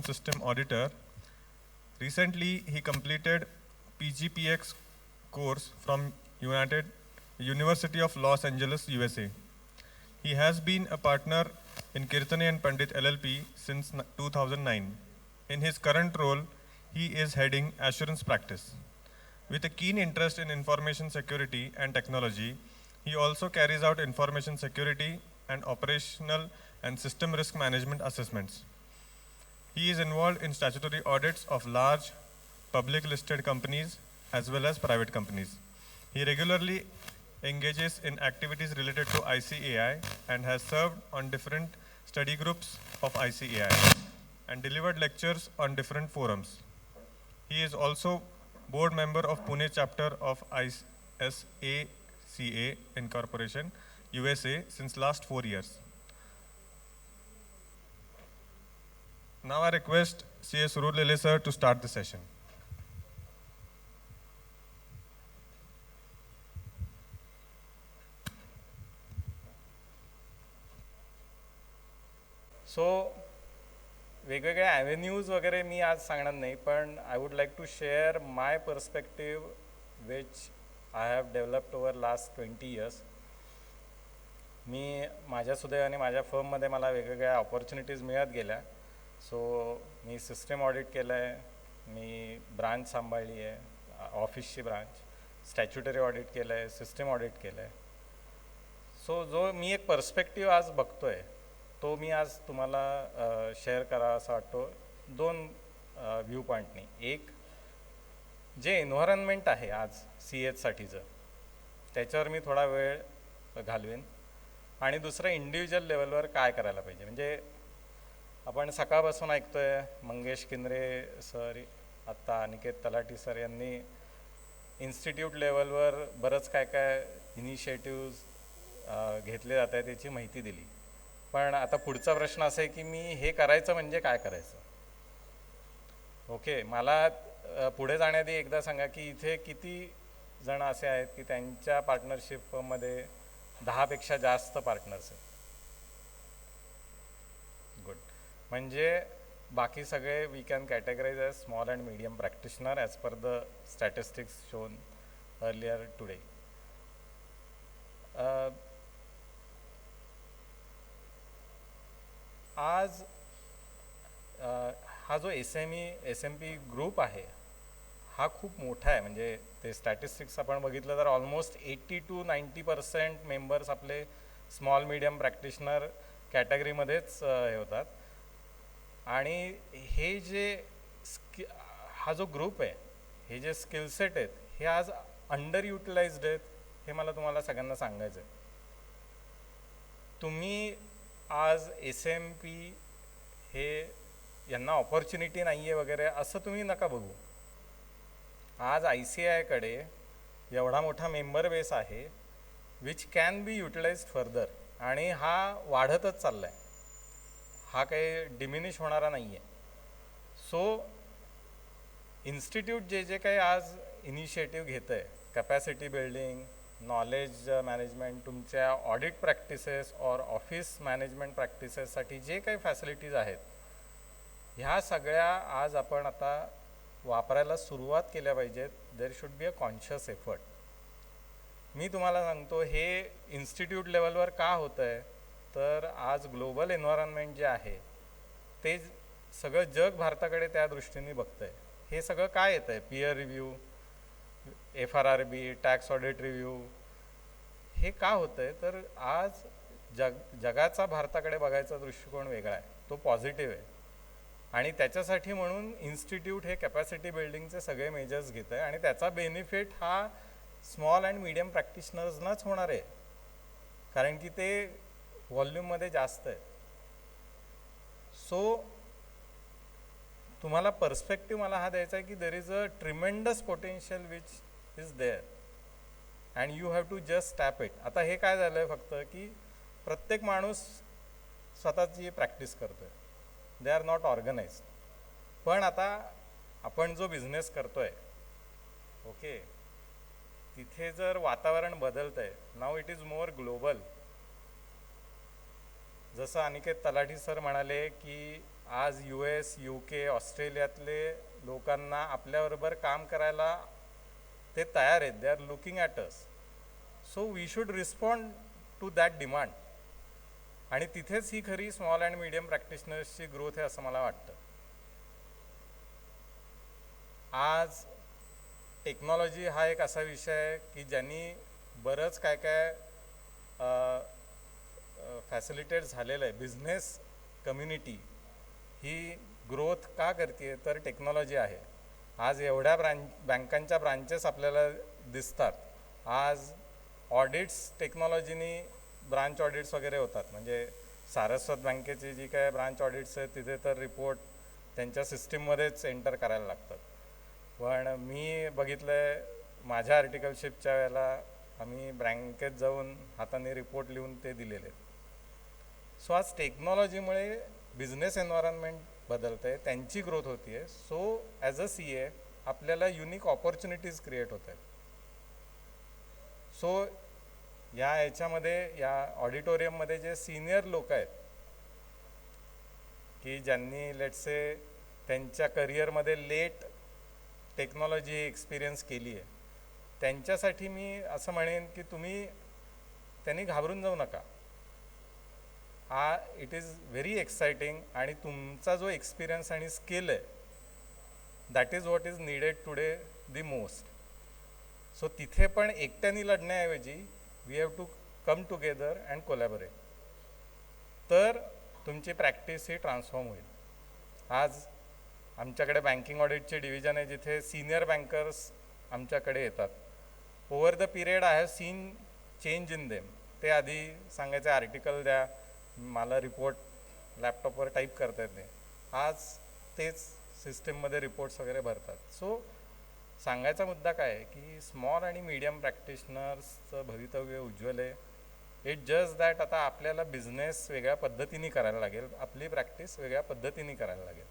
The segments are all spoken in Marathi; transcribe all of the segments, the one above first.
Information System Auditor. Recently, he completed PGPX course from University of Los Angeles, USA. He has been a partner in Kirtane and Pandit LLP since 2009. In his current role, he is heading assurance practice. With a keen interest in information security and technology, he also carries out information security and operational and system risk management assessments. He is involved in statutory audits of large public listed companies as well as private companies. He regularly engages in activities related to ICAI and has served on different study groups of ICAI and delivered lectures on different forums. He is also board member of Pune chapter of ISACA Incorporation, USA since last 4 years. Now I request C.A. Surur Lele sir to start the session. So वेगवेगळ्या ॲव्हेन्यूज वगैरे मी आज सांगणार नाही, पण I would like to share my perspective which I have developed over last 20 years. मी माझ्या सुदैवाने माझ्या फर्ममध्ये मला वेगवेगळ्या ऑपॉर्च्युनिटीज मिळत गेल्या. सो मी सिस्टम ऑडिट केलं आहे, मी ब्रांच सांभाळली आहे, ऑफिसची ब्रांच, स्टॅच्युटरी ऑडिट केलं आहे, सिस्टम ऑडिट केलं आहे. सो जो मी एक पर्स्पेक्टिव्ह आज बघतो आहे तो मी आज तुम्हाला शेअर करा असं वाटतो 2 व्ह्यू पॉईंटनी. एक जे एन्व्हायरमेंट आहे आज CAसाठीचं त्याच्यावर मी थोडा वेळ घालवेन, आणि दुसरं इंडिव्हिज्युअल लेवलवर काय करायला पाहिजे. म्हणजे आपण सकाळपासून ऐकतो आहे मंगेश किंद्रे सर, आत्ता अनिकेत तलाठी सर यांनी इन्स्टिट्यूट लेवलवर बरंच काय काय इनिशिएटिव्ज घेतले जात आहे त्याची माहिती दिली. पण आता पुढचा प्रश्न असा आहे की मी हे करायचं म्हणजे काय करायचं. ओके, मला पुढे जाण्याआधी एकदा सांगा की इथे किती जण असे आहेत की त्यांच्या पार्टनरशिपमध्ये 10पेक्षा जास्त पार्टनर्स आहेत. गुड. म्हणजे बाकी सगळे we can categorise as small and medium practitioner as per the statistics shown earlier today. आज हा जो SMP ग्रुप आहे हा खूप मोठा आहे. म्हणजे ते स्टॅटिस्टिक्स आपण बघितलं तर ऑलमोस्ट 80 to 90% मेंबर्स आपले स्मॉल मीडियम प्रॅक्टिशनर कॅटेगरीमध्येच हे होतात. आणि हे जे हा जो ग्रुप आहे, हे जे स्किलसेट आहेत हे आज अंडर युटिलाइज्ड आहेत, हे मला तुम्हाला सगळ्यांना सांगायचं आहे. तुम्ही आज SMP हे यांना ऑपॉर्च्युनिटी नाही आहे वगैरे असं तुम्ही नका बघू. आज ICAIकडे एवढा मोठा मेंबर बेस आहे विच कॅन बी युटिलाइज्ड फर्दर, आणि हा वाढतच चालला आहे, हा काही डिमिनिश होणारा नाही आहे. सो इन्स्टिट्यूट जे काही आज इनिशिएटिव्ह घेतं आहे, कॅपॅसिटी बिल्डिंग, नॉलेज मॅनेजमेंट, तुमच्या ऑडिट प्रॅक्टिसेस और ऑफिस मॅनेजमेंट प्रॅक्टिसेससाठी जे काही फॅसिलिटीज आहेत ह्या सगळ्या आज आपण आता वापरायला सुरुवात केल्या पाहिजेत. There should be a conscious effort. मी तुम्हाला सांगतो हे इन्स्टिट्यूट लेवलवर का होतं आहे, तर आज ग्लोबल एन्व्हायरमेंट जे आहे ते सगळं जग भारताकडे त्या दृष्टीने बघतं आहे. हे सगळं काय येतं आहे, peer review, FRRB, tax audit review, हे का होतं आहे तर आज जगाचा भारताकडे बघायचा दृष्टिकोन वेगळा आहे, तो पॉझिटिव्ह आहे. आणि त्याच्यासाठी म्हणून इन्स्टिट्यूट हे कॅपॅसिटी बिल्डिंगचे सगळे मेजर्स घेतं आहे, आणि त्याचा बेनिफिट हा स्मॉल अँड मीडियम प्रॅक्टिशनर्सनाच होणार आहे, कारण की ते व्हॉल्यूममध्ये जास्त आहे. सो तुम्हाला पर्स्पेक्टिव्ह मला हा द्यायचा आहे की there is a tremendous potential which is there and you have to just tap it. आता हे काय झालं आहे फक्त की प्रत्येक माणूस स्वतःची प्रॅक्टिस करतो आहे, दे आर नॉट ऑर्गनाइज्ड. पण आता आपण जो बिझनेस करतो आहे, ओके, तिथे जर वातावरण बदलतं आहे, now it is more global. जसं अनिकेत तलाठी सर म्हणाले की आज US, UK, ऑस्ट्रेलियातले लोकांना आपल्याबरोबर काम करायला ते तयार आहेत. They are looking at us. So we should respond to that demand. आणि तिथेच ही खरी स्मॉल अँड मीडियम प्रॅक्टिशनर्सची ग्रोथ आहे असं मला वाटतं. आज टेक्नॉलॉजी हा एक असा विषय आहे की ज्यांनी बरंच काय काय फॅसिलिटेट झालेलं आहे. बिझनेस कम्युनिटी ही ग्रोथ का करते तर टेक्नॉलॉजी आहे. आज एवढ्या बँकांच्या ब्रांचेस आपल्याला दिसतात. आज ऑडिट्स टेक्नॉलॉजीनी ब्रांच ऑडिट्स वगैरे होतात. म्हणजे सारस्वत बँकेची जी काय ब्रांच ऑडिट्स आहेत तिथे तर रिपोर्ट त्यांच्या सिस्टीममध्येच एंटर करायला लागतात. पण मी बघितलं आहे माझ्या आर्टिकलशिपच्या वेळेला आम्ही बँकेत जाऊन हाताने रिपोर्ट लिहून ते दिलेले आहेत. सो आज टेक्नॉलॉजीमुळे बिझनेस एन्व्हायरमेंट बदलतं आहे, त्यांची ग्रोथ होती आहे. सो ॲज अ CA आपल्याला युनिक ऑपॉर्च्युनिटीज क्रिएट होत आहेत. सो याच्यामध्ये या ऑडिटोरियममध्ये जे सिनियर लोक आहेत की ज्यांनी लेट्स से त्यांच्या करिअरमध्ये लेट टेक्नॉलॉजी एक्सपिरियन्स केली आहे, त्यांच्यासाठी मी असं म्हणेन की त्यांनी घाबरून जाऊ नका. It is very exciting. आणि तुमचा जो एक्सपिरियन्स आणि स्किल आहे that is what is needed today the most. So तिथे पण एकट्याने लढण्याऐवजी we have to come together and collaborate. तर तुमची प्रॅक्टिस ही ट्रान्सफॉर्म होईल. आज आमच्याकडे बँकिंग ऑडिटचे डिव्हिजन आहे जिथे सिनियर बँकर्स आमच्याकडे येतात. Over the period I have seen change in them. ते आधी सांगायचे आर्टिकल द्या, मला रिपोर्ट लॅपटॉपवर टाईप करता येत नाही. आज तेच सिस्टीममध्ये रिपोर्ट्स वगैरे भरतात. सो सांगायचा मुद्दा काय आहे की स्मॉल आणि मीडियम प्रॅक्टिशनर्सचं भवितव्य उज्ज्वल आहे. इट जस्ट दॅट आता आपल्याला बिझनेस वेगळ्या पद्धतीने करायला लागेल, आपली प्रॅक्टिस वेगळ्या पद्धतीने करायला लागेल.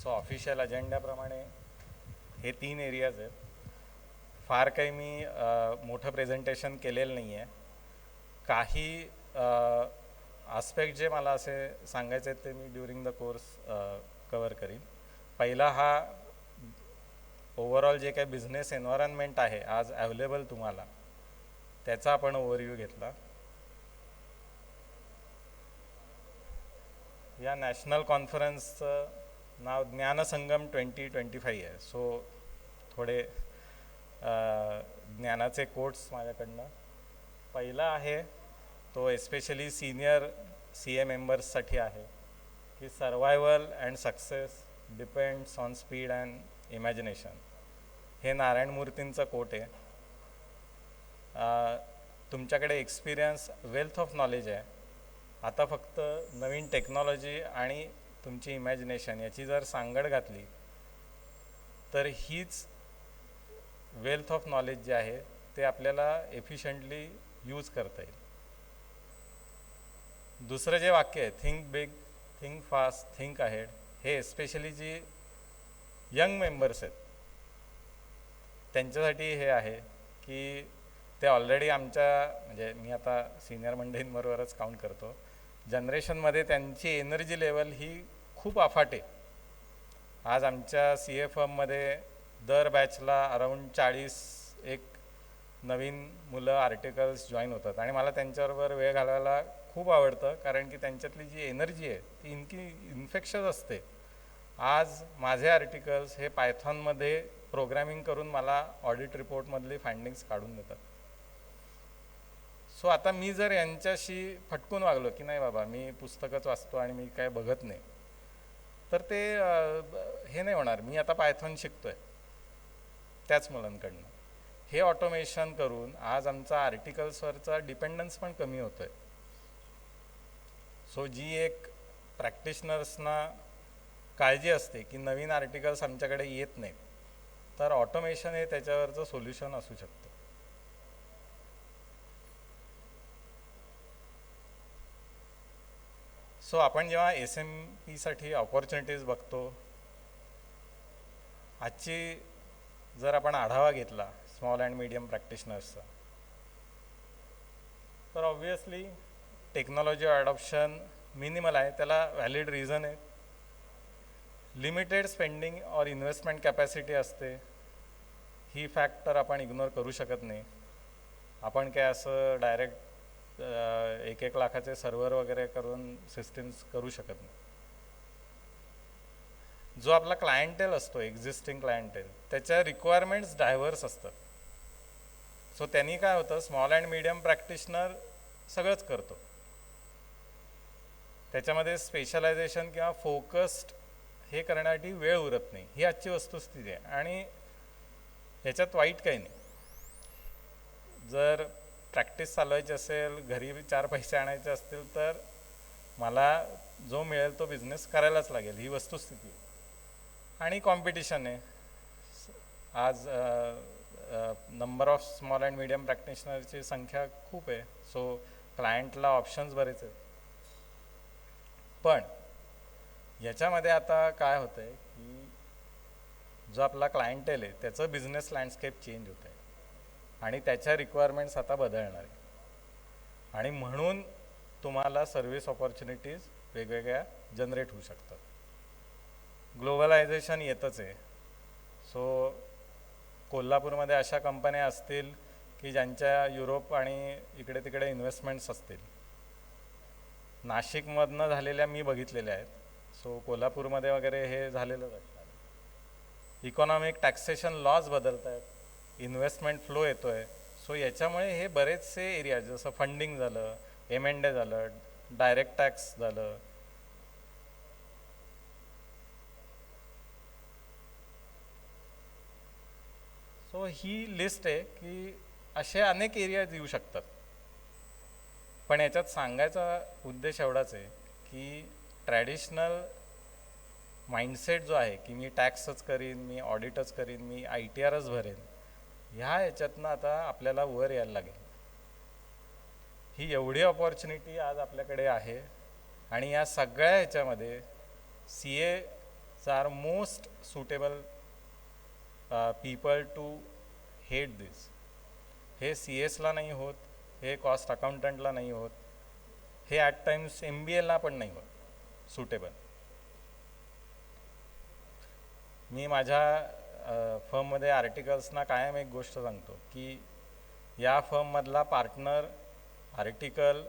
सो ऑफिशियल अजेंड्याप्रमाणे हे 3 एरियाज आहेत. फार काही मी मोठं प्रेझेंटेशन केलेलं नाही आहे. काही आस्पेक्ट जे मला असे सांगायचे आहेत ते मी ड्युरिंग द कोर्स कवर करीन. पहिला हा ओव्हरऑल जे काही बिझनेस एन्व्हायरमेंट आहे आज अवेलेबल तुम्हाला, त्याचा आपण ओव्हरव्ह्यू घेतला. या नॅशनल कॉन्फरन्सचं नाव ज्ञानसंगम 2025 आहे. सो थोडे ज्ञानाचे कोट्स माझ्याकडनं. पहिला आहे तो एस्पेशली सिनियर CA मेंबर्ससाठी आहे की survival and success depends on speed and imagination. हे नारायण मूर्तींचं कोट आहे. तुमच्याकडे एक्सपिरियन्स वेल्थ ऑफ नॉलेज आहे. आता फक्त नवीन टेक्नॉलॉजी आणि तुमची इमॅजिनेशन याची जर सांगड घातली तर हीच वेल्थ ऑफ नॉलेज जे आहे ते आपल्याला एफिशियंटली यूज करता येईल. दुसरं जे वाक्य आहे think big, think fast, think ahead, हे एस्पेशली जी यंग मेंबर्स आहेत त्यांच्यासाठी हे आहे की ते ऑलरेडी आमच्या म्हणजे मी आता सिनियर मंडळींबरोबरच काउंट करतो जनरेशनमध्ये त्यांची एनर्जी लेवल ही खूप अफाट आहे. आज आमच्या CA फर्ममध्ये दर बॅचला अराऊंड 40 एक नवीन मुलं आर्टिकल्स जॉईन होतात आणि मला त्यांच्याबरोबर वेळ घालवायला खूप आवडतं कारण की त्यांच्यातली जी एनर्जी आहे ती इन्फेक्शस असते. आज माझे आर्टिकल्स हे पायथॉनमध्ये प्रोग्रॅमिंग करून मला ऑडिट रिपोर्टमधली फाइंडिंग्स काढून देतात. सो आता मी जर यांच्याशी फटकून वागलो की नाही बाबा मी पुस्तकच वाचतो आणि मी काय बघत नाही तर ते हे नाही होणार. मी आता पायथॉन शिकतो आहे त्याच मुलांकडनं. हे ऑटोमेशन करून आज आमचा आर्टिकल्सवरचा डिपेंडन्स पण कमी होतो आहे. सो जी एक प्रॅक्टिशनर्सना काळजी असते की नवीन आर्टिकल्स आमच्याकडे येत नाहीत तर ऑटोमेशन हे त्याच्यावरचं सोल्युशन असू शकतं. सो आपण जेव्हा SMPसाठी ऑपॉर्च्युनिटीज बघतो, आजची जर आपण आढावा घेतला स्मॉल अँड मीडियम प्रॅक्टिशनर्सचा तर ऑब्वियसली टेक्नॉलॉजी अडॉप्शन मिनिमल आहे. त्याला व्हॅलिड रिझन आहे. लिमिटेड स्पेंडिंग और इन्व्हेस्टमेंट कॅपॅसिटी असते. ही फॅक्ट तर आपण इग्नोर करू शकत नाही. आपण काय असं डायरेक्ट 1-1 लाखाचे सर्व्हर वगैरे करून सिस्टीम्स करू शकत नाही. जो आपला क्लायंटेल असतो, एक्झिस्टिंग क्लायंटेल, त्याच्या रिक्वायरमेंट्स डायव्हर्स असतात. सो त्यांनी काय होतं, स्मॉल अँड मीडियम प्रॅक्टिशनर सगळंच करतो. त्याच्यामध्ये स्पेशलायझेशन किंवा फोकस्ड हे करण्यासाठी वेळ उरत नाही. ही आजची वस्तुस्थिती आहे आणि याच्यात वाईट काही नाही. जर प्रॅक्टिस चालवायची असेल, घरी 4 पैसे आणायचे असतील, तर मला जो मिळेल तो बिझनेस करायलाच लागेल. ही वस्तुस्थिती आहे. आणि कॉम्पिटिशन आहे. आज number of small and medium प्रॅक्टिशनरची संख्या खूप आहे. सो क्लायंटला ऑप्शन्स बरेच आहेत. पण याच्यामध्ये आता काय होतं आहे की जो आपला क्लायंटेल आहे त्याचं बिझनेस लँडस्केप चेंज होत आहे आणि त्याच्या रिक्वायरमेंट्स आता बदलणार आहे. आणि म्हणून तुम्हाला सर्व्हिस ऑपॉर्च्युनिटीज वेगवेगळ्या जनरेट होऊ शकतात. ग्लोबलायझेशन येतच आहे. सो कोल्हापूरमध्ये अशा कंपन्या असतील की ज्यांच्या युरोप आणि इकडे तिकडे इन्व्हेस्टमेंट्स असतील. नाशिकमधनं झालेल्या मी बघितलेल्या आहेत. सो कोल्हापूरमध्ये वगैरे हे झालेलंच असणार. इकॉनॉमिक टॅक्सेशन लॉज बदलत आहेत, इन्व्हेस्टमेंट फ्लो येतो आहे. सो याच्यामुळे हे बरेचसे एरिया जसं फंडिंग झालं, M&A झालं, डायरेक्ट टॅक्स झालं, सो ही लिस्ट आहे की असे अनेक एरियाज येऊ शकतात. पण याच्यात सांगायचा उद्देश एवढाच आहे की ट्रॅडिशनल माइंडसेट जो आहे की मी टॅक्सच करीन, मी ऑडिटच करीन, मी ITRच भरेन, ह्या याच्यातनं आता आपल्याला वर यायला लागेल. ही एवढी ऑपॉर्च्युनिटी आज आपल्याकडे आहे आणि या सगळ्या ह्याच्यामध्ये CAs are most suitable people to head this. हे CAsला नाही होत, हे कॉस्ट अकाउंटंटला नाही होत, हे ॲट टाइम्स MBAला पण नाही होत सुटेबल. मी माझ्या फर्ममध्ये आर्टिकल्सना कायम एक गोष्ट सांगतो की या फर्ममधला पार्टनर, आर्टिकल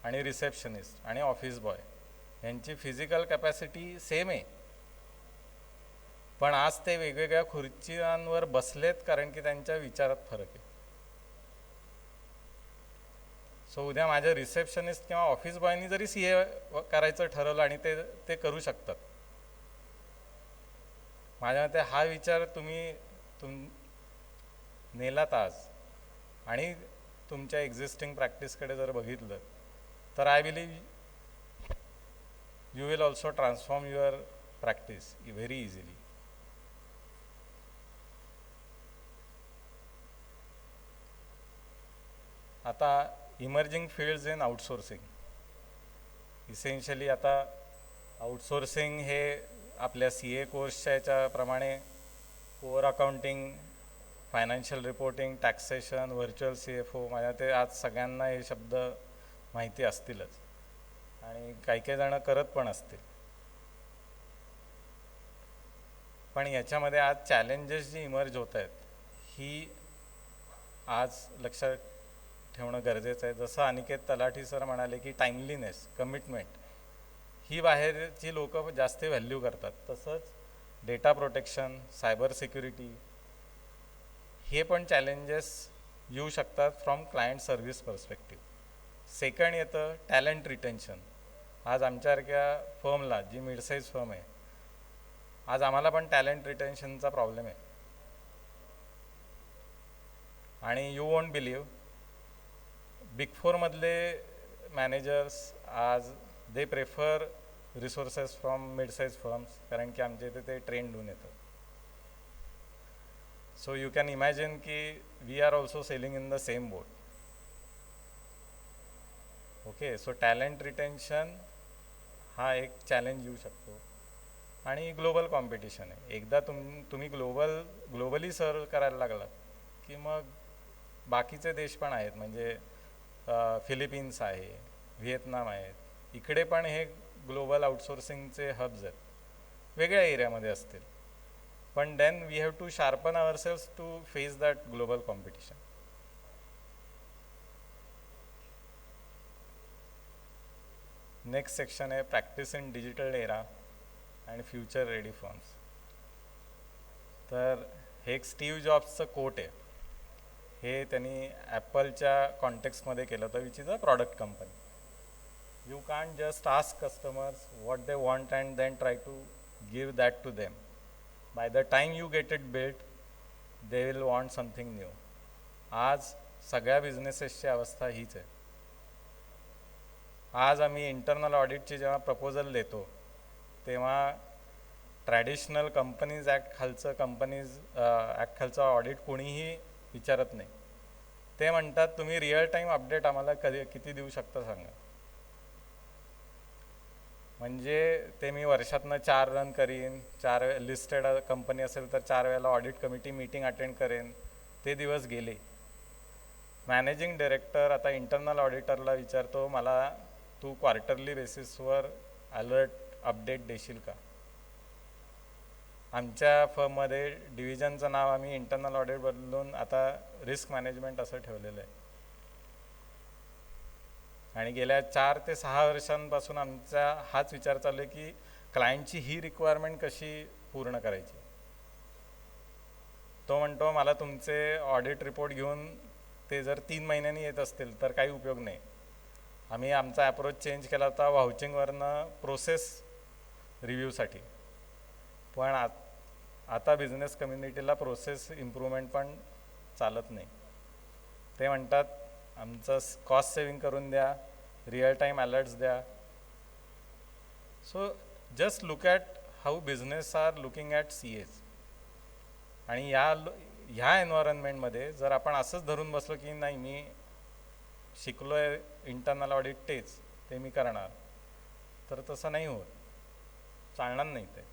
आणि रिसेप्शनिस्ट आणि ऑफिस बॉय यांची फिजिकल कॅपॅसिटी सेम आहे. पण आज ते वेगवेगळ्या खुर्च्यांवर बसलेत कारण की त्यांच्या विचारात फरक आहे. सो उद्या माझ्या रिसेप्शनिस्ट किंवा ऑफिस बॉयनी जरी CA करायचं ठरवलं आणि ते करू शकतात. माझ्या मते हा विचार तुम्ही नेलात आज आणि तुमच्या एक्झिस्टिंग प्रॅक्टिसकडे जर बघितलं तर I believe you will also transform your practice very easily. आता emerging fields in outsourcing. Essentially आता आउटसोर्सिंग हे आपल्या CA कोर्सच्या याच्याप्रमाणे core accounting, financial reporting, taxation, virtual CFO, माझ्या ते आज सगळ्यांना हे शब्द माहिती असतीलच आणि काही जणं करत पण असतील. पण याच्यामध्ये आज चॅलेंजेस जी इमर्ज होत आहेत ही आज लक्षात ठेवणं गरजेचं आहे. जसं अनिकेत तलाठी सर म्हणाले की टाइमलीनेस, कमिटमेंट ही बाहेरची लोक जास्त व्हॅल्यू करतात. तसंच डेटा प्रोटेक्शन, सायबर सिक्युरिटी हे पण चॅलेंजेस येऊ शकतात from client service perspective. Second येतं टॅलेंट रिटेन्शन. आज आमच्यासारख्या फर्मला, जी मिड साईज फर्म आहे, आज आम्हाला पण टॅलेंट रिटेन्शनचा प्रॉब्लेम आहे. आणि यू वोंट बिलीव्ह बिग फोरमधले मॅनेजर्स आज they prefer resources from mid size firms कारण की आमच्या इथे ते ट्रेंड होऊन येतं. सो यू कॅन इमॅजिन की we are also sailing in the same boat. Okay, so talent retention हा एक चॅलेंज येऊ शकतो. आणि ग्लोबल कॉम्पिटिशन आहे. एकदा तुम्ही ग्लोबली सर्व करायला लागलात की मग बाकीचे देश पण आहेत. म्हणजे फिलिपिन्स आहे, व्हिएतनाम आहेत, इकडे पण हे ग्लोबल आउटसोर्सिंगचे हब्स आहेत, वेगळ्या एरियामध्ये असतील. पण then we have to sharpen ourselves to face that global competition. Next section आहे प्रॅक्टिस इन डिजिटल एरा आणि फ्युचर रेडी फर्म्स. तर हे एक स्टीव्ह जॉब्सचं कोट आहे. हे त्यांनी ॲपलच्या कॉन्टेक्स्टमध्ये केलं होतं, which is a product company. You can't just ask customers what they want and then try to give that to them. By the time you get it built they will want something new. आज सगळ्या बिझनेसेसची अवस्था हीच आहे. आज आम्ही इंटरनल ऑडिटची जेव्हा प्रपोजल देतो तेव्हा ट्रॅडिशनल कंपनीज ॲक्ट खालचं ऑडिट कोणीही विचारत नाही. ते म्हणतात तुम्ही रिअल टाईम अपडेट आम्हाला किती देऊ शकता सांगा. म्हणजे ते मी वर्षातनं 4 रन करीन, 4 लिस्टेड कंपनी असेल तर 4 वेळेला ऑडिट कमिटी मीटिंग अटेंड करेन, ते दिवस गेले. मॅनेजिंग डायरेक्टर आता इंटरनल ऑडिटरला विचारतो मला तू क्वार्टरली बेसिसवर अलर्ट अपडेट देशील का. आमच्या फर्ममध्ये डिव्हिजनचं नाव आम्ही इंटरनल ऑडिट बदलून आता रिस्क मॅनेजमेंट असं ठेवलेलं आहे. आणि गेल्या 4 ते 6 वर्षांपासून आमचा हाच विचार चालू आहे की क्लायंटची ही रिक्वायरमेंट कशी पूर्ण करायची. तो म्हणतो मला तुमचे ऑडिट रिपोर्ट घेऊन ते जर 3 महिन्यांनी येत असतील तर काही उपयोग नाही. आम्ही आमचा अप्रोच चेंज केला होता व्हाउचिंगवरनं प्रोसेस रिव्ह्यूसाठी. पण आता बिझनेस कम्युनिटीला प्रोसेस इम्प्रूव्हमेंट पण चालत नाही. ते म्हणतात आमचं कॉस्ट सेविंग करून द्या, रिअल टाईम अलर्ट्स द्या. So just look at how business are looking at CAs. आणि ह्या एन्व्हायरमेंटमध्ये जर आपण असंच धरून बसलो की नाही मी शिकलो आहे इंटरनल ऑडिट ते मी करणार, तर तसं नाही होत, चालणार नाही ते.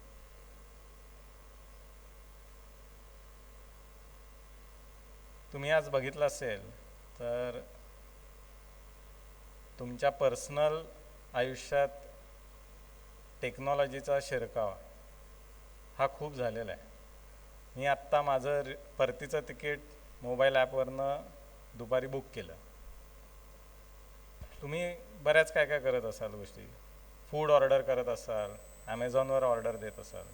तुम्ही आज बघितलं असेल तर तुमच्या पर्सनल आयुष्यात टेक्नॉलॉजीचा शिरकाव हा खूप झालेला आहे. मी आत्ता माझं परतीचं तिकीट मोबाईल ॲपवरनं दुपारी बुक केलं. तुम्ही बऱ्याच काय काय करत असाल गोष्टी. फूड ऑर्डर करत असाल, ॲमेझॉनवर ऑर्डर देत असाल.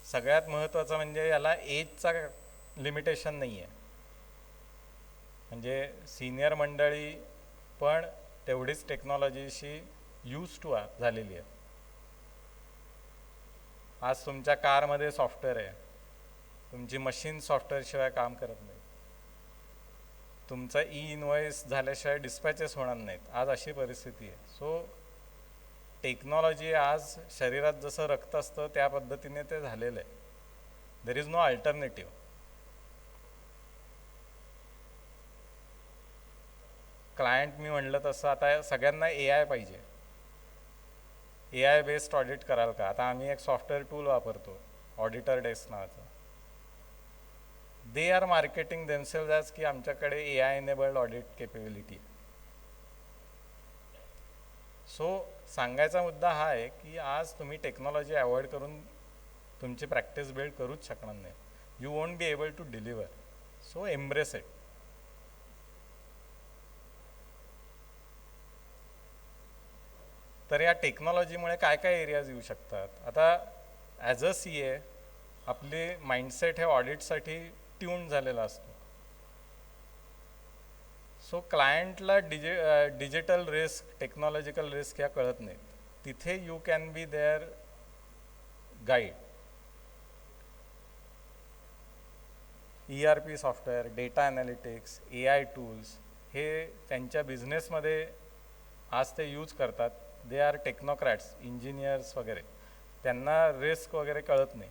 सगळ्यात महत्त्वाचं म्हणजे याला एजचा लिमिटेशन नाही आहे. म्हणजे सिनियर मंडळी पण तेवढीच टेक्नॉलॉजीशी यूज टू झालेली आहे. आज तुमच्या कारमध्ये सॉफ्टवेअर आहे, तुमची मशीन सॉफ्टवेअरशिवाय काम करत नाही. तुमचा इनवॉइस झाल्याशिवाय डिस्पॅचेस होणार नाहीत. आज अशी परिस्थिती आहे. सो टेक्नॉलॉजी आज शरीरात जसं रक्त असतं त्या पद्धतीने ते झालेलं आहे. There is no alternative. Client मी म्हणलं तसं आता सगळ्यांना AI पाहिजे. AI बेस्ड ऑडिट कराल का. आता आम्ही एक सॉफ्टवेअर टूल वापरतो ऑडिटर डेस्क नावाचं. They are marketing themselves as की आमच्याकडे AI enabled audit capability. So सांगायचा मुद्दा हा आहे की आज तुम्ही टेक्नॉलॉजी अवॉइड करून तुमची प्रॅक्टिस बिल्ड करूच शकणार नाही. You won't be able to deliver. So embrace it. तर या टेक्नॉलॉजीमुळे काय काय एरियाज येऊ शकतात. आता ॲज अ CA आपली माइंडसेट हे ऑडिटसाठी ट्यून झालेला असतो. सो क्लायंटला डिजिटल रिस्क, टेक्नॉलॉजिकल रिस्क ह्या कळत नाहीत. तिथे you can be there guide. ERP software, data analytics, AI tools हे त्यांच्या बिझनेसमध्ये आज ते यूज करतात. दे आर टेक्नोक्रॅट्स, इंजिनियर्स वगैरे. त्यांना रिस्क वगैरे कळत नाही.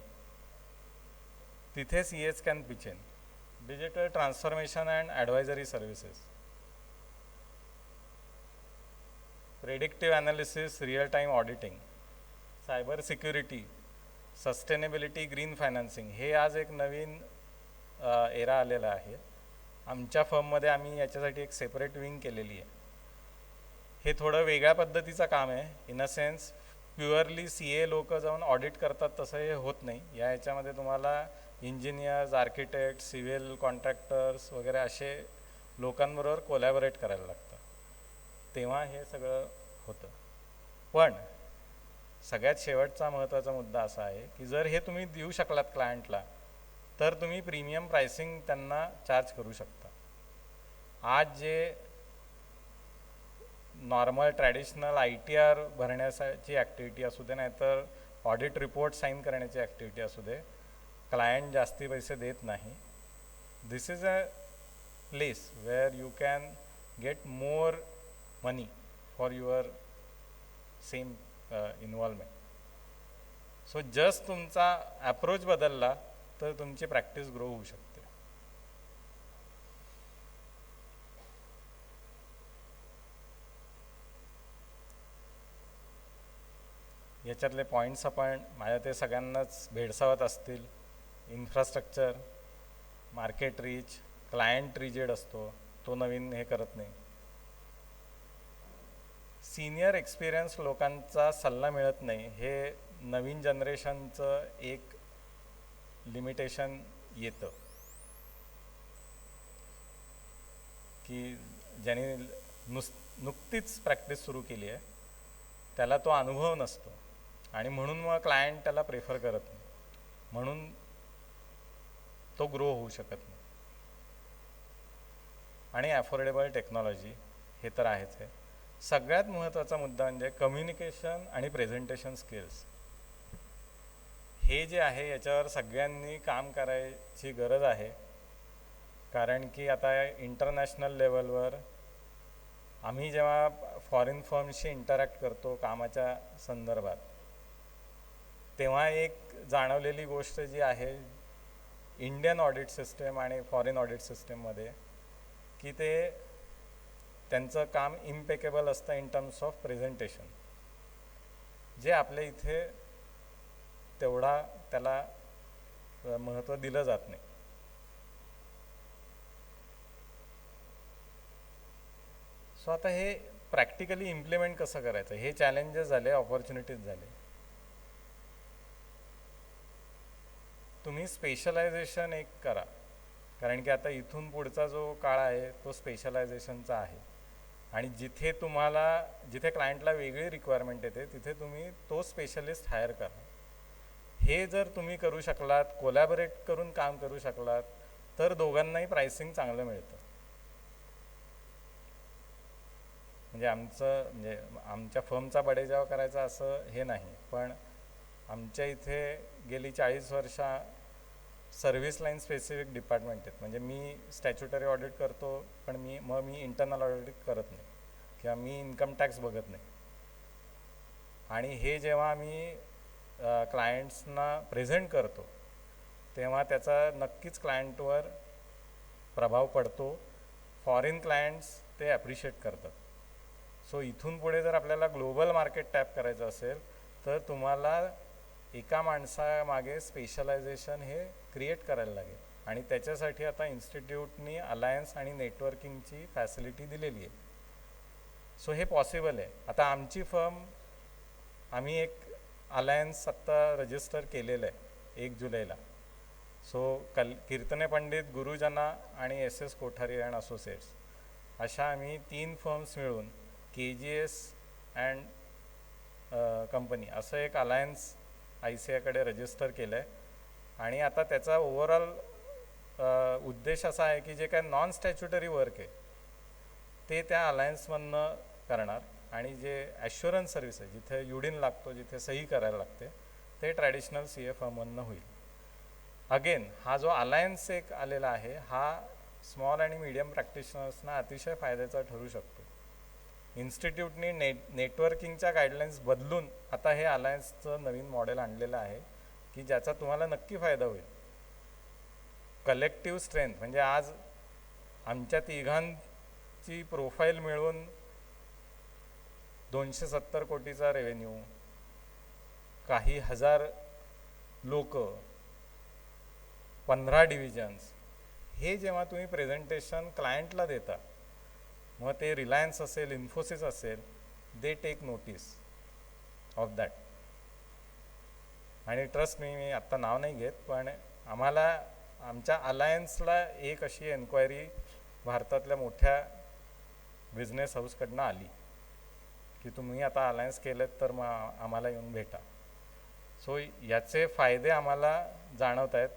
तिथे CAs can pitch in. Digital transformation and advisory services, predictive analysis, real time auditing, cyber security, sustainability, green financing हे आज एक नवीन एरा आलेला आहे. आमच्या फर्ममध्ये आम्ही याच्यासाठी एक सेपरेट विंग केलेली आहे. हे थोडं वेगळ्या पद्धतीचं काम आहे. In a sense purely CA लोक जाऊन ऑडिट करतात तसं हे होत नाही. याच्यामध्ये तुम्हाला इंजिनियर्स, आर्किटेक्ट, सिव्हिल कॉन्ट्रॅक्टर्स वगैरे असे लोकांबरोबर कोलॅबोरेट करायला लागतं, तेव्हा हे सगळं होतं. पण सगळ्यात शेवटचा महत्त्वाचा मुद्दा असा आहे की जर हे तुम्ही देऊ शकलात क्लायंटला तर तुम्ही प्रीमियम प्राइसिंग त्यांना चार्ज करू शकता. आज जे नॉर्मल ट्रॅडिशनल ITR भरण्याची ॲक्टिव्हिटी असू दे, नाहीतर ऑडिट रिपोर्ट साईन करण्याची ॲक्टिव्हिटी असू दे, क्लायंट जास्ती पैसे देत नाही. This is a place where you can get more money for your same involvement. So just तुमचा ॲप्रोच बदलला तर तुमची प्रॅक्टिस ग्रो होऊ शकते. याच्यातले पॉईंट्स आपण माझ्या ते सगळ्यांनाच भेडसावत असतील. Infrastructure, market reach, client rigid असतो, तो नवीन हे करत नाही. सिनियर एक्सपिरियन्स लोकांचा सल्ला मिळत नाही, हे नवीन जनरेशनचं एक लिमिटेशन येतं की ज्याने नुकतीच प्रॅक्टिस सुरू केली आहे त्याला तो अनुभव नसतो आणि म्हणून मग क्लायंट त्याला प्रेफर करत नाही, म्हणून तो ग्रो होऊ शकत नाही. आणि अफोर्डेबल टेक्नॉलॉजी हे तर आहेच आहे. सगळ्यात महत्त्वाचा मुद्दा म्हणजे कम्युनिकेशन आणि प्रेझेंटेशन स्किल्स. हे जे आहे याच्यावर सगळ्यांनी काम करायची गरज आहे, कारण की आता इंटरनॅशनल लेवलवर आम्ही जेव्हा फॉरेन फर्मशी इंटरॅक्ट करतो कामाच्या संदर्भात, तेव्हा एक जाणवलेली गोष्ट जी आहे इंडियन ऑडिट सिस्टम आणि फॉरेन ऑडिट सिस्टममध्ये, की ते त्यांचं काम इम्पेकेबल असतं इन टर्म्स ऑफ प्रेझेंटेशन, जे आपल्या इथे तेवढा त्याला महत्त्व दिलं जात नाही. सो आता हे प्रॅक्टिकली इम्प्लिमेंट कसं करायचं, हे चॅलेंजेस झाले, ऑपॉर्च्युनिटीज झाले. तुम्ही स्पेशलायझेशन एक करा, कारण की आता इथून पुढचा जो काळ आहे तो स्पेशलायझेशनचा आहे आणि जिथे क्लायंटला वेगळी रिक्वायरमेंट येते तिथे तुम्ही तो स्पेशलिस्ट हायर करा. हे जर तुम्ही करू शकलात, कोलॅबोरेट करून काम करू शकलात, तर दोघांनाही प्राइसिंग चांगलं मिळतं. म्हणजे आमच्या फर्मचा बडेजाव करायचा असं हे नाही, पण आमच्या इथे गेली 40 वर्ष सर्व्हिस लाईन स्पेसिफिक डिपार्टमेंट आहेत. म्हणजे मी स्टॅच्युटरी ऑडिट करतो, पण मी इंटरनल ऑडिट करत नाही किंवा मी इन्कम टॅक्स बघत नाही. आणि हे जेव्हा आम्ही क्लायंट्सना प्रेझेंट करतो तेव्हा त्याचा नक्कीच क्लायंटवर प्रभाव पडतो. फॉरेन क्लायंट्स ते ॲप्रिशिएट करतात. सो इथून पुढे जर आपल्याला ग्लोबल मार्केट टॅप करायचं असेल तर तुम्हाला एका माणसामागे स्पेशलायझेशन हे क्रिएट करायला लागेल आणि त्याच्यासाठी आता इन्स्टिट्यूटनी अलायन्स आणि नेटवर्किंगची फॅसिलिटी दिलेली आहे. सो हे पॉसिबल आहे. आता आमची फर्म, आम्ही एक अलायन्स आत्ता रजिस्टर केलेलं आहे 1 जुलैला. सो कीर्तने पंडित, गुरुजना आणि SS कोठारी अँड असोसिएट्स अशा आम्ही 3 फर्म्स मिळून KGS अँड कंपनी असं एक अलायन्स ICAकडे रजिस्टर केलं आहे. आणि आता त्याचा ओव्हरऑल उद्देश असा आहे की जे काय नॉन स्टॅच्युटरी वर्क आहे ते त्या अलायन्समधनं करणार आणि जे ॲश्युरन्स सर्व्हिस आहे, जिथे युडिन लागतो, जिथे सही करायला लागते, ते ट्रॅडिशनल CA फर्ममधनं होईल. अगेन हा जो अलायन्स एक आलेला आहे हा स्मॉल आणि मीडियम प्रॅक्टिशनर्सना अतिशय फायद्याचा ठरू शकतो. इन्स्टिट्यूटनी नेटवर्किंगच्या गाईडलाईन्स बदलून आता हे अलायन्सचं नवीन मॉडेल आणलेलं आहे की ज्याचा तुम्हाला नक्की फायदा होईल. कलेक्टिव्ह स्ट्रेंथ म्हणजे आज आमच्या तिघांची प्रोफाईल मिळून 270 कोटीचा रेव्हेन्यू, काही हजार लोक, 15 डिव्हिजन्स, हे जेव्हा तुम्ही प्रेझेंटेशन क्लायंटला देता, मग ते रिलायन्स असेल, इन्फोसिस असेल, they take notice of that. आणि ट्रस्ट मी आत्ता नाव नाही घेत, पण आम्हाला आमच्या अलायन्सला एक अशी एन्क्वायरी भारतातल्या मोठ्या बिझनेस हाऊसकडनं आली की तुम्ही आता अलायन्स केलेत तर मग आम्हाला येऊन भेटा. सो याचे फायदे आम्हाला जाणवत आहेत.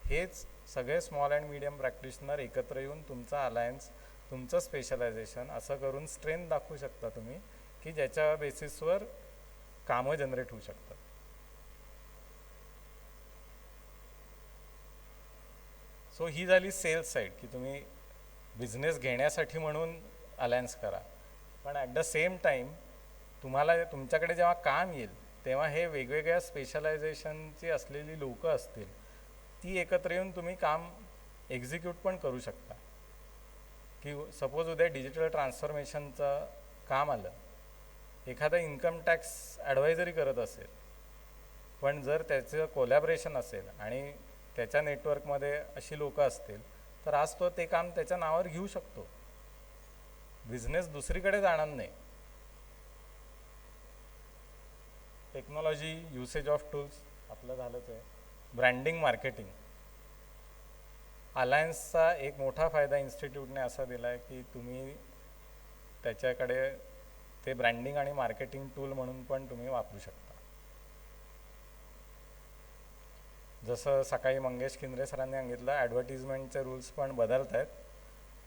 हेच सगळे स्मॉल अँड मीडियम प्रॅक्टिशनर एकत्र येऊन तुमचा अलायन्स, तुमचं स्पेशलायझेशन असं करून स्ट्रेंथ दाखवू शकता तुम्ही, की ज्याच्या बेसिसवर कामं जनरेट होऊ शकतात. सो ही झाली सेल्स साईड, की तुम्ही बिझनेस घेण्यासाठी म्हणून अलायन्स करा. पण ॲट द सेम टाईम तुम्हाला तुमच्याकडे जेव्हा काम येईल तेव्हा हे वेगवेगळ्या स्पेशलायझेशनची असलेली लोकं असतील, ती एकत्र येऊन तुम्ही काम एक्झिक्यूट पण करू शकता. की सपोज उद्या डिजिटल ट्रान्सफॉर्मेशनचं काम आलं, एखादा इन्कम टॅक्स ॲडवायझरी करत असेल, पण जर त्याचं कोलॅबरेशन असेल आणि त्याच्या नेटवर्कमध्ये अशी लोकं असतील, तर आज तो ते काम त्याच्या नावावर घेऊ शकतो. बिझनेस दुसरीकडे जाणार नाही. टेक्नॉलॉजी, युसेज ऑफ टूल्स आपलं झालंच आहे. Branding, marketing. अलायन्सचा एक मोठा फायदा इन्स्टिट्यूटने असा दिला आहे की तुम्ही त्याच्याकडे ते ब्रँडिंग आणि मार्केटिंग टूल म्हणून पण तुम्ही वापरू शकता. जसं सकाळी मंगेश किंद्रे सरांनी सांगितलं, ॲडव्हर्टिजमेंटचे रूल्स पण बदलत आहेत,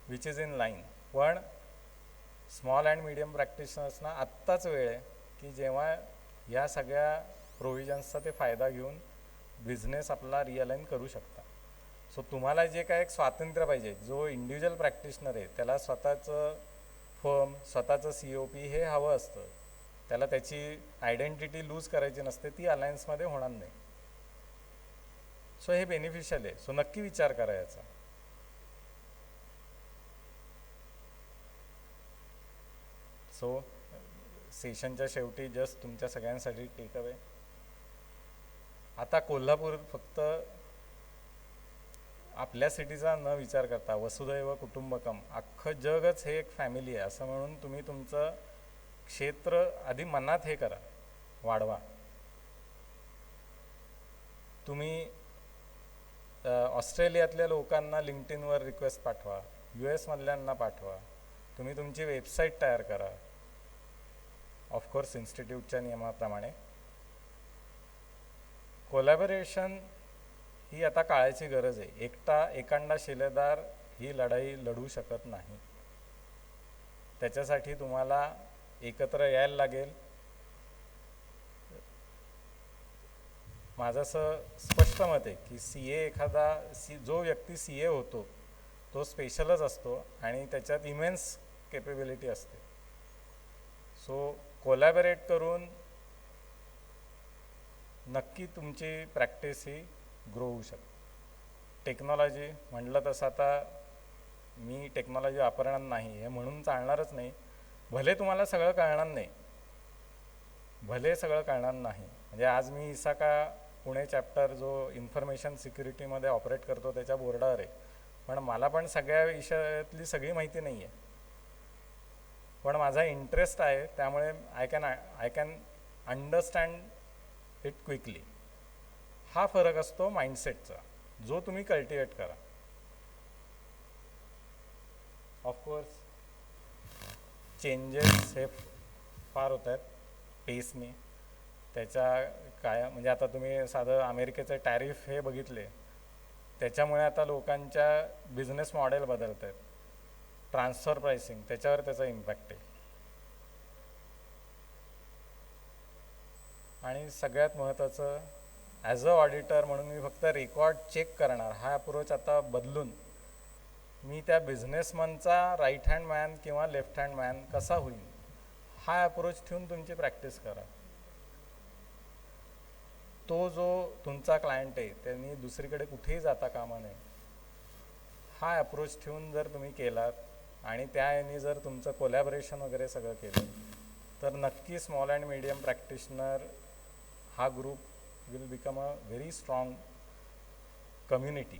विच इज इन लाईन. पण स्मॉल अँड मीडियम प्रॅक्टिशनर्सना आत्ताच वेळ आहे की जेव्हा या सगळ्या प्रोव्हिजन्सचा ते फायदा घेऊन बिझनेस आपला रिअलाईन करू शकता. सो तुम्हाला जे काय एक स्वातंत्र्य पाहिजे, जो इंडिव्हिज्युअल प्रॅक्टिशनर आहे त्याला स्वतःचं फर्म, स्वतःचं COP हे हवं असतं, त्याला त्याची आयडेंटिटी लूज करायची नसते, ती अलायन्समध्ये होणार नाही. सो हे बेनिफिशियल आहे. सो नक्की विचार करा याचा. सो सेशनच्या शेवटी जस्ट तुमच्या सगळ्यांसाठी टेक अवे. आता कोल्हापूर फक्त आपल्या सिटीचा न विचार करता वसुधैव कुटुंबकम, अख्खं जगच हे एक फॅमिली आहे असं म्हणून तुम्ही तुमचं क्षेत्र आधी मनात हे करा, वाढवा. तुम्ही ऑस्ट्रेलियातल्या लोकांना लिंक्डइनवर रिक्वेस्ट पाठवा, US मधल्यांना पाठवा. तुम्ही तुमची वेबसाईट तयार करा, ऑफकोर्स इन्स्टिट्यूटच्या नियमाप्रमाणे. कोलॅबोरेशन ही आता काळाची गरज आहे. एकांडा शिलेदार ही लढाई लढू शकत नाही. त्याच्यासाठी तुम्हाला एकत्र यायला लागेल. माझं असं स्पष्ट मत आहे की जो व्यक्ती CA होतो तो स्पेशलच असतो आणि त्याच्यात इमेन्स केपेबिलिटी असते. सो कोलॅबोरेट करून नक्की तुमची प्रॅक्टिस ही ग्रो होऊ शकते. टेक्नॉलॉजी म्हटलं तसं आता मी टेक्नॉलॉजी वापरणार नाही हे म्हणून चालणारच नाही. भले तुम्हाला सगळं कळणार नाही, म्हणजे आज मी इसाका पुणे चॅप्टर जो इन्फॉर्मेशन सिक्युरिटीमध्ये ऑपरेट करतो त्याच्या बोर्डावर आहे, पण मला पण सगळ्या विषयातली सगळी माहिती नाही आहे. पण माझा इंटरेस्ट आहे, त्यामुळे I can understand it quickly. हा फरक असतो माइंडसेटचा, जो तुम्ही कल्टिवेट करा. ऑफकोर्स चेंजेस हे फार होत आहेत पेसने. त्याच्या म्हणजे आता तुम्ही साधं अमेरिकेचे टॅरिफ हे बघितले, त्याच्यामुळे आता लोकांच्या बिझनेस मॉडेल बदलत आहेत. ट्रान्सफर प्राइसिंग, त्याच्यावर त्याचा इम्पॅक्ट आहे. आणि सगळ्यात महत्त्वाचं, ॲज अ ऑडिटर म्हणून मी फक्त रेकॉर्ड चेक करणार हा अप्रोच आता बदलून मी त्या बिझनेसमनचा राईट हँड मॅन किंवा लेफ्ट हँड मॅन कसा होईल हा अप्रोच ठेवून तुमची प्रॅक्टिस करा. तो जो तुमचा क्लायंट आहे त्यांनी दुसरीकडे कुठेही जाता कामा नये, हा अप्रोच ठेवून जर तुम्ही केलात आणि त्याने जर तुमचं कोलॅबोरेशन वगैरे सगळं केलं, तर नक्की स्मॉल अँड मीडियम प्रॅक्टिशनर हा group will become a very strong community,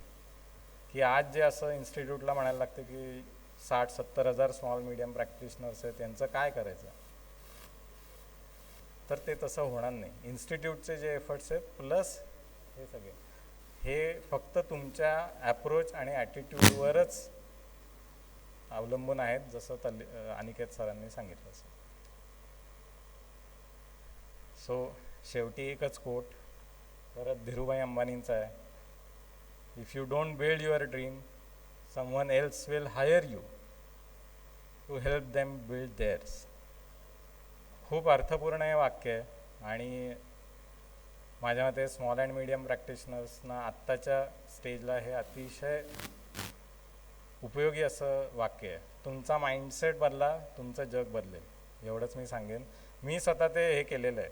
की आज जे असं इन्स्टिट्यूटला म्हणायला लागतं की 60-70 हजार स्मॉल मीडियम प्रॅक्टिशनर्स आहेत, त्यांचं काय करायचं, तर ते तसं होणार नाही. इन्स्टिट्यूटचे जे एफर्ट्स आहेत प्लस हे सगळे हे फक्त तुमच्या ॲप्रोच आणि ॲटिट्यूडवरच अवलंबून आहेत, जसं अनिकेत सरांनी सांगितलं असं. सो शेवटी एकच कोट परत धीरूभाई अंबानींचा आहे, if you don't build your dream someone else will hire you to help them build theirs. खूप अर्थपूर्ण हे वाक्य आहे आणि माझ्या मते स्मॉल अँड मीडियम प्रॅक्टिशनर्सना आत्ताच्या स्टेजला हे अतिशय उपयोगी असं वाक्य आहे. तुमचा माइंडसेट बदला, तुमचं जग बदलेल, एवढंच मी सांगेन. मी स्वतः ते हे केलेलं आहे.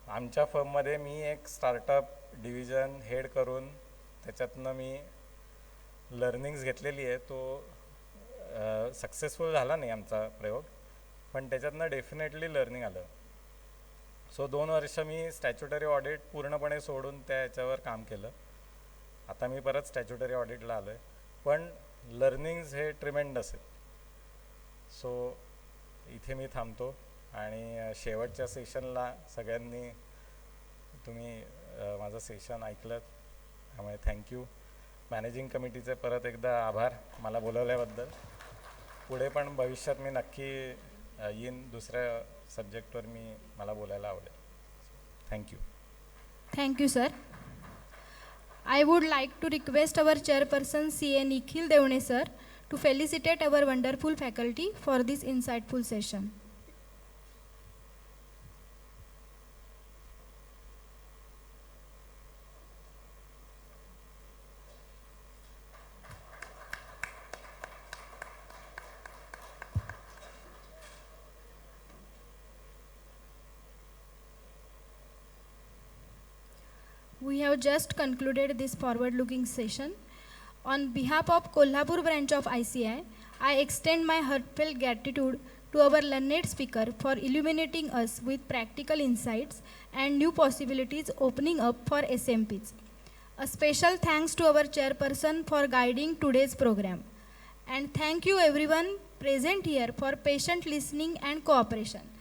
आमच्या फर्ममध्ये मी एक स्टार्टअप डिव्हिजन हेड करून त्याच्यातनं मी लर्निंग्स घेतलेली आहे. तो सक्सेसफुल झाला नाही आमचा प्रयोग, पण त्याच्यातनं डेफिनेटली लर्निंग आलं. सो 2 वर्ष मी स्टॅच्युटरी ऑडिट पूर्णपणे सोडून त्या याच्यावर काम केलं. आता मी परत स्टॅच्युटरी ऑडिटला आलो आहे, पण लर्निंग्स हे ट्रिमेंडस आहेत. सो इथे मी थांबतो आणि शेवटच्या सेशनला सगळ्यांनी तुम्ही माझं सेशन ऐकलं, त्यामुळे थँक्यू. मॅनेजिंग कमिटीचे परत एकदा आभार मला बोलवल्याबद्दल. पुढे पण भविष्यात मी नक्की येईन, दुसऱ्या सब्जेक्टवर मला बोलायला आवडेल. Thank you. Thank you, sir. I would like to request our chairperson, CA Nikhil Devne sir, to felicitate our wonderful faculty for this insightful session. We have just concluded this forward-looking session. On behalf of Kolhapur branch of ICI, I extend my heartfelt gratitude to our learned speaker for illuminating us with practical insights and new possibilities opening up for SMPs. A special thanks to our chairperson for guiding today's program. And thank you everyone present here for patient listening and cooperation.